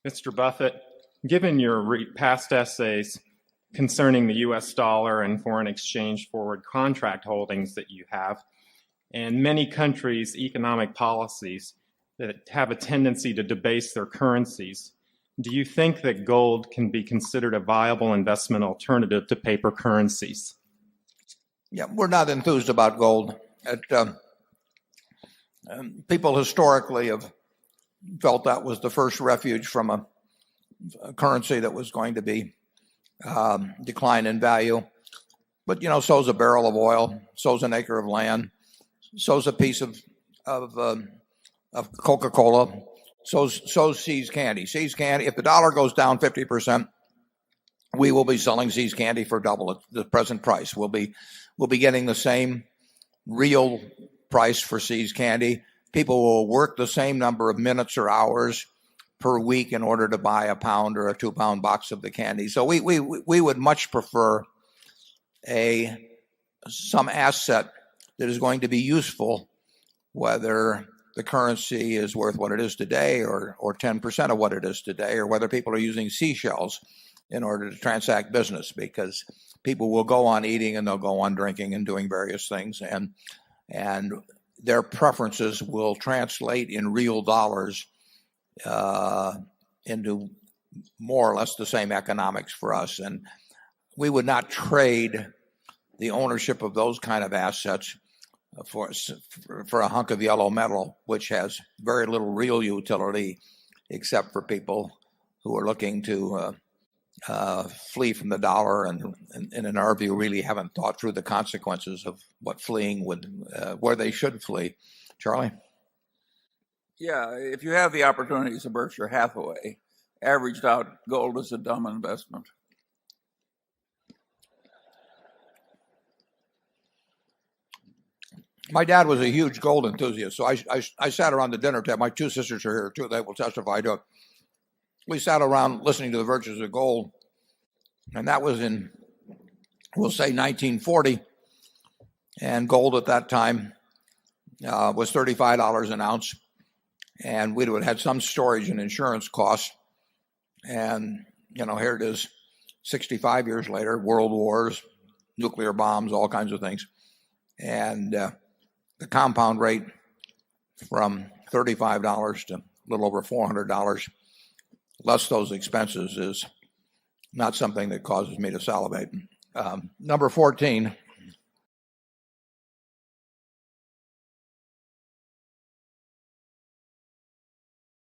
Mr. Buffett, given your past essays concerning the U.S. dollar and foreign exchange forward contract holdings that you have, and many countries' economic policies that have a tendency to debase their currencies, do you think that gold can be considered a viable investment alternative to paper currencies? Yeah, we're not enthused about gold. People historically have felt that was the first refuge from a currency that was going to be decline in value. But so's a barrel of oil, so's an acre of land, so's a piece of Coca-Cola, so's See's candy. See's candy. If the dollar goes down 50%, we will be selling See's candy for double the present price. We'll be getting the same real price for See's candy. People will work the same number of minutes or hours per week in order to buy a pound or a 2-pound box of the candy. So we would much prefer some asset that is going to be useful, whether the currency is worth what it is today or 10% of what it is today, or whether people are using seashells in order to transact business, because people will go on eating and they'll go on drinking and doing various things, and their preferences will translate in real dollars into more or less the same economics for us. And we would not trade the ownership of those kind of assets for a hunk of yellow metal, which has very little real utility except for people who are looking to flee from the dollar and in our view really haven't thought through the consequences of what fleeing would where they should flee. Charlie? Yeah, if you have the opportunities of Berkshire Hathaway, averaged out, gold is a dumb investment. My dad was a huge gold enthusiast, so I sat around the dinner table. My two sisters are here too; they will testify to it. We sat around listening to the virtues of gold, and that was in, we'll say, 1940. And gold at that time was $35 an ounce, and we would have had some storage and insurance costs. And here it is, 65 years later, world wars, nuclear bombs, all kinds of things, and the compound rate from $35 to a little over $400, less those expenses, is not something that causes me to salivate. Number 14.